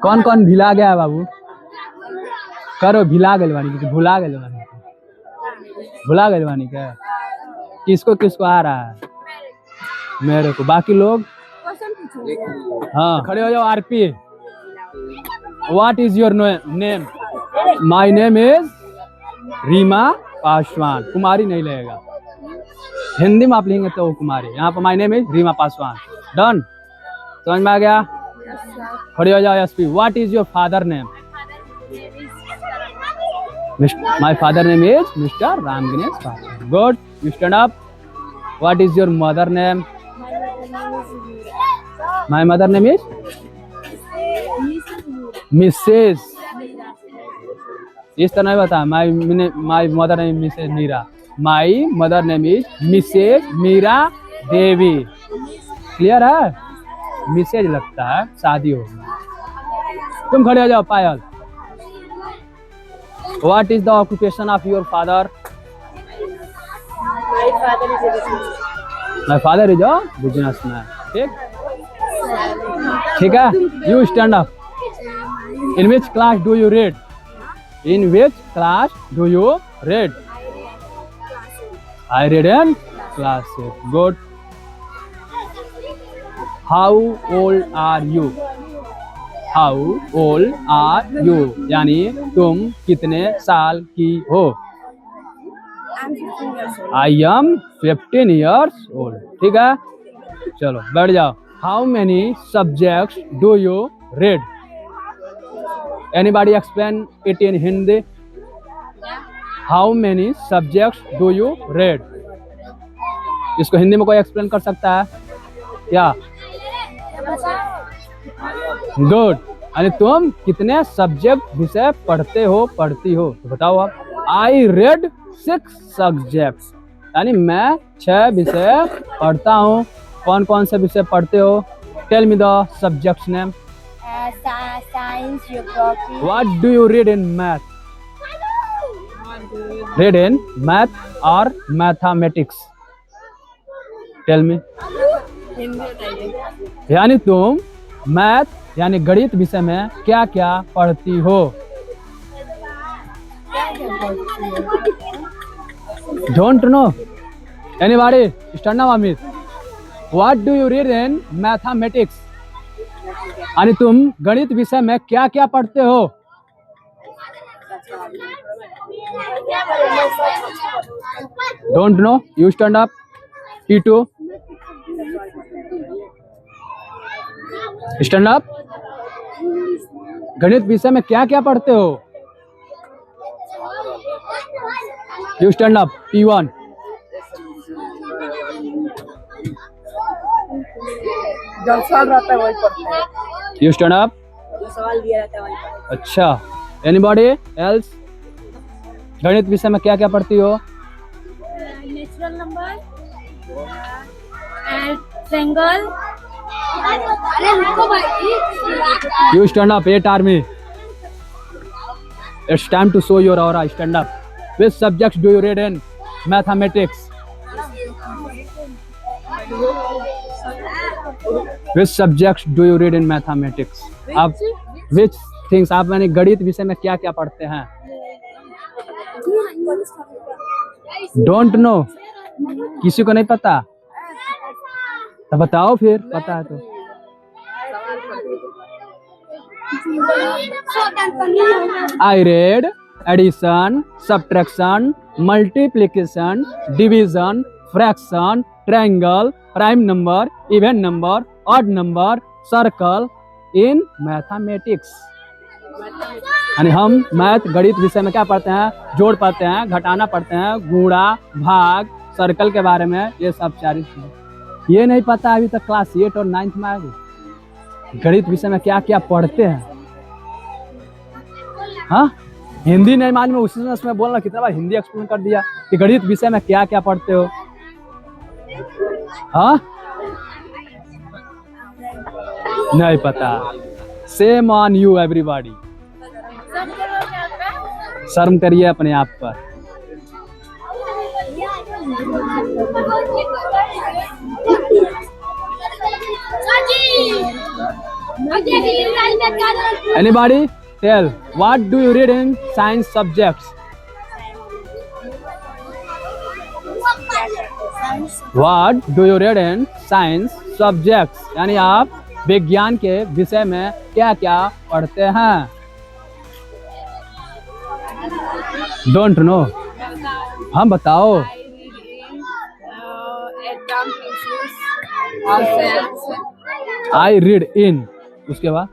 कौन कौन भिला गया है बाबू? करो भिला गए बानी कि भुला गए बानी? भुला गए बानी क्या? किसको किसको आ रहा है? मेरे को। बाकी लोग? हाँ खड़े हो जाओ। RP, what is your name? My name is Reema Paswan. Kumari नहीं लगेगा, हिंदी में आप लिखेंगे तो कुमारी। यहाँ पर my name is Reema Paswan. Done? समझ में आ गया? खड़े हो जाओ। SP, what is your father name? My father name is mister Ram Ganesh Paswan. Good, you stand up. What is your mother name? My mother name is Mrs. इस तरह नहीं बता। My mother name Mrs Meera. My mother name is Mrs Meera Devi. Clear है? Mrs लगता है शादी हो। तुम खड़े हो जाओ। Payal, what is the occupation of your father? My father is a businessman. ठीक ठीक है। You stand up. In which class do you read? In which class do you read? I read in class 6. Good. How old are you? How old are you? यानी तुम कितने साल की हो? I am 15 years old. ठीक है, चलो बैठ जाओ। How many subjects do you read? Anybody explain it in Hindi? How many subjects do you read? इसको हिंदी में कोई एक्सप्लेन कर सकता है क्या? गुड। यानी तुम कितने सब्जेक्ट विषय पढ़ते हो, पढ़ती हो? तो बताओ आप। I read 6 subjects. यानी मैं 6 विषय पढ़ता हूँ। कौन कौन से विषय पढ़ते हो? Tell me the subjects name. Science, geography. What do you read in math? Read in math or mathematics? Tell me. यानी तुम मैथ यानी गणित विषय में क्या क्या पढ़ती हो? Don't know. Anybody? Stand up, Amit. What do you read in mathematics? यानी तुम गणित विषय में क्या क्या पढ़ते हो? Don't know. You stand up. P2, stand up. गणित विषय में क्या क्या पढ़ते हो? You stand up. P1, जो सवाल रहता है वही पढ़ते हैं। You stand up. जो सवाल दिया रहता है वही पढ़ते हैं। अच्छा, एनीबॉडी एल्स? गणित विषय में क्या क्या पढ़ती हो? Natural number and triangle. You stand up. 8 army, it's time to show your aura. Stand up. Which subjects do you read in mathematics? Which subjects do you read in mathematics? आप which things आप मैंने गणित विषय में क्या क्या पढ़ते हैं? Don't know. किसी को नहीं पता? तो बताओ फिर, पता है तो। I read addition, subtraction, multiplication, division, fraction, triangle, prime number, even number, odd number, circle in mathematics. यानी हम मैथ गणित विषय में क्या पढ़ते हैं? जोड़ पढ़ते हैं, घटाना पढ़ते हैं, गुणा, भाग, सर्कल के बारे में, ये सब सारी चीजें। ये नहीं पता अभी तक क्लास 8 और 9 में आएगी गणित विषय में क्या क्या पढ़ते हैं? हाँ, हिंदी नहीं मालूम, उसी में उसमें बोलना। कितना बार हिंदी एक्सप्लेन कर दिया कि गणित विषय में क्या क्या पढ़ते हो। हाँ, नहीं पता। Same on you everybody. शर्म करिए अपने आप पर। Anybody tell what do you read in science subjects? What do you read in science subjects? यानी आप विज्ञान के विषय में क्या क्या पढ़ते हैं? Don't know. हम बताओ. I read in. उसके बाद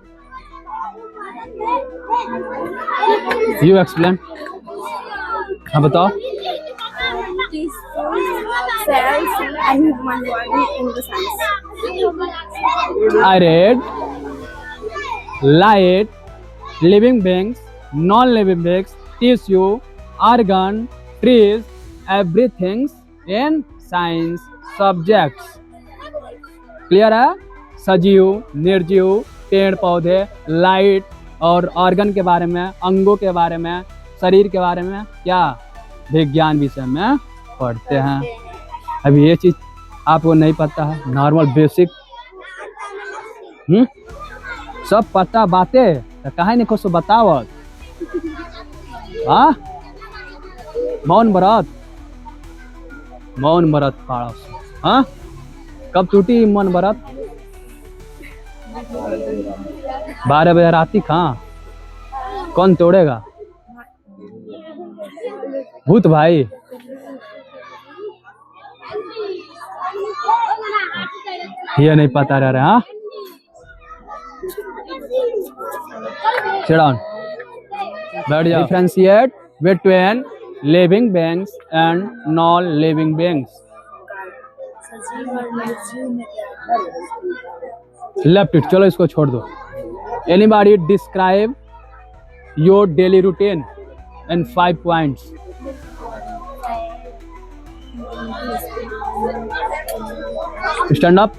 You explain. हाँ बताओ. Cells and human body in the science. I read light, living beings, non-living beings, tissue, organ, trees, everything in science subjects. Clear है? सजीव, निर्जीव, पेड़ पौधे, लाइट और ऑर्गन के बारे में, अंगों के बारे में, शरीर के बारे में क्या विज्ञान विषय में पढ़ते हैं. अभी ये चीज आपको नहीं पता है, नॉर्मल बेसिक सब पता बातें तो काहे नहीं कुछ बतावत. हाँ मौन व्रत पाड़ा. हाँ कब टूटी मौन व्रत? 12 बजे राती. कहाँ कौन तोड़ेगा? भूत भाई. ये नहीं पता रह रहा. हाँ sit down. बैठ जाओ. Differentiate between living beings and non-living beings. Left it. चलो इसको छोड़ दो. Anybody describe your daily routine in 5 points. Stand up.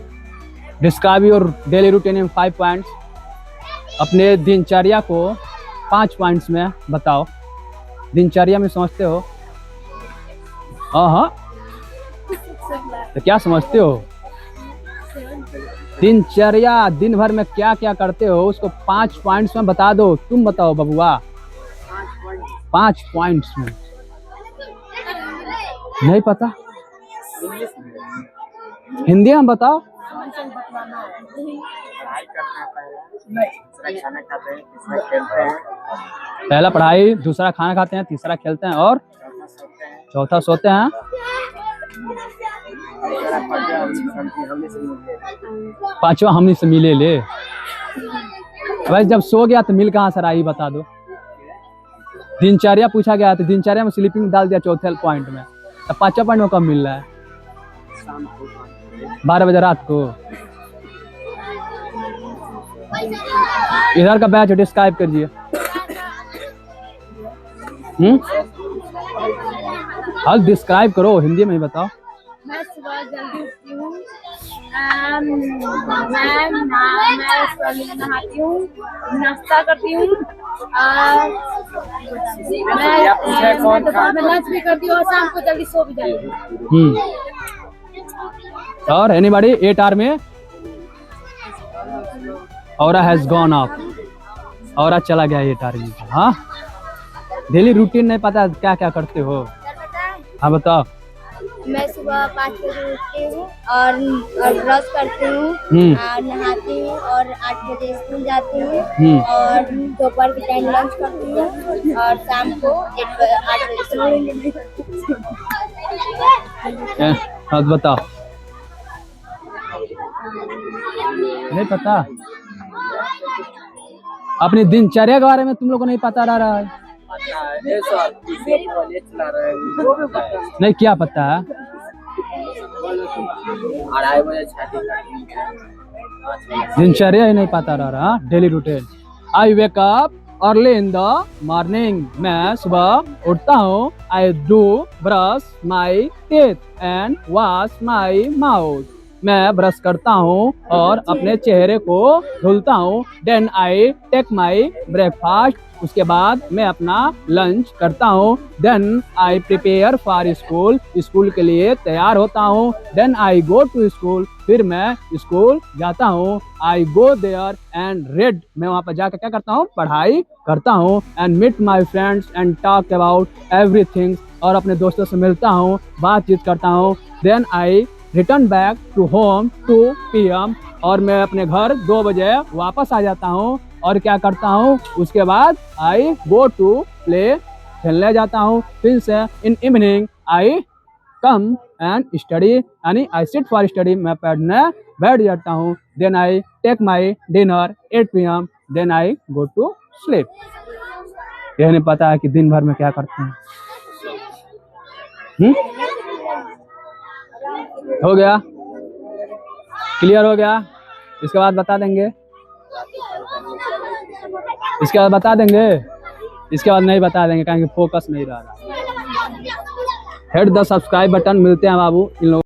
Describe your daily routine in 5 points. अपने दिनचर्या को 5 पॉइंट्स में बताओ. दिनचर्या में समझते हो? हाँ तो क्या समझते हो? दिनचर्या दिन भर में क्या क्या करते हो उसको 5 पॉइंट्स में बता दो. तुम बताओ बबुआ. 5 पॉइंट्स में. नहीं पता? हिंदी में बताओ. पहला पढ़ाई, दूसरा खाना खाते हैं, तीसरा खेलते हैं और चौथा सोते हैं. पांचवा हमने से मिले ले. वैसे जब सो गया तो मिल कहाँ से रहा बता दो. दिनचर्या पूछा गया तो दिनचर्या में स्लीपिंग डाल दिया चौथे पॉइंट में. तो 5वां पॉइंट में कब मिल रहा है? 12 बजे रात को. इधर का बैच डिस्क्राइब कीजिए. हल डिस्क्राइब करो, हिंदी में ही बताओ. मैं सुबह जल्दी उठती हूँ. मैं नहाती हूँ, नाश्ता करती हूँ, मैं दोपहर में लंच भी करती हूँ और शाम को जल्दी सो भी जाती हूँ. और एनीबॉडी 8 आवर में aura has gone up. Aura चला गया 8 आवर में. हाँ डेली रूटीन नहीं पता क्या क्या करते हो? हाँ बताओ. मैं सुबह 5 बजे उठती हूँ और ब्रश करती हूँ और नहाती हूँ और 8 बजे स्कूल जाती हूँ और दोपहर के टाइम लंच करती हूँ और शाम को 8 बजे हाँ बताओ. नहीं पता? अपनी दिनचर्या के बारे में तुम लोग को नहीं पता रहा है? नहीं क्या पता है? 2:30 बजे दिनचर्या ही नहीं पता रहा. Daily routine. I wake up early in the morning. मैं सुबह उठता हूँ. I do brush my teeth and wash my mouth. मैं ब्रश करता हूँ और अपने चेहरे को धुलता हूँ। Then I take my breakfast, उसके बाद मैं अपना लंच करता हूँ। Then I prepare for school, school के लिए तैयार होता हूँ। Then I go to school, फिर मैं स्कूल जाता हूँ। आई गो देयर एंड रीड, मैं वहाँ पर जाकर क्या करता हूँ, पढ़ाई करता हूँ। And meet my friends and talk about everything, और अपने दोस्तों से मिलता हूँ, बातचीत करता हूँ। Then I return back to home 2 PM, और मैं अपने घर 2 बजे वापस आ जाता हूँ। और क्या करता हूँ, उसके बाद आई गो टू प्ले, खेलने जाता हूँ। फिर से in evening I come and study, यानी आई सिट फॉर स्टडी, मैं पढ़ने बैठ जाता हूँ। Then I take my dinner 8 PM, then I go to sleep. यह नहीं पता है कि दिन भर में क्या करते हैं। हो गया, क्लियर हो गया। इसके बाद बता देंगे, इसके बाद बता देंगे, इसके बाद नहीं बता देंगे, कहेंगे फोकस नहीं रह रहा। Hit the subscribe button. मिलते हैं बाबू इन लोगों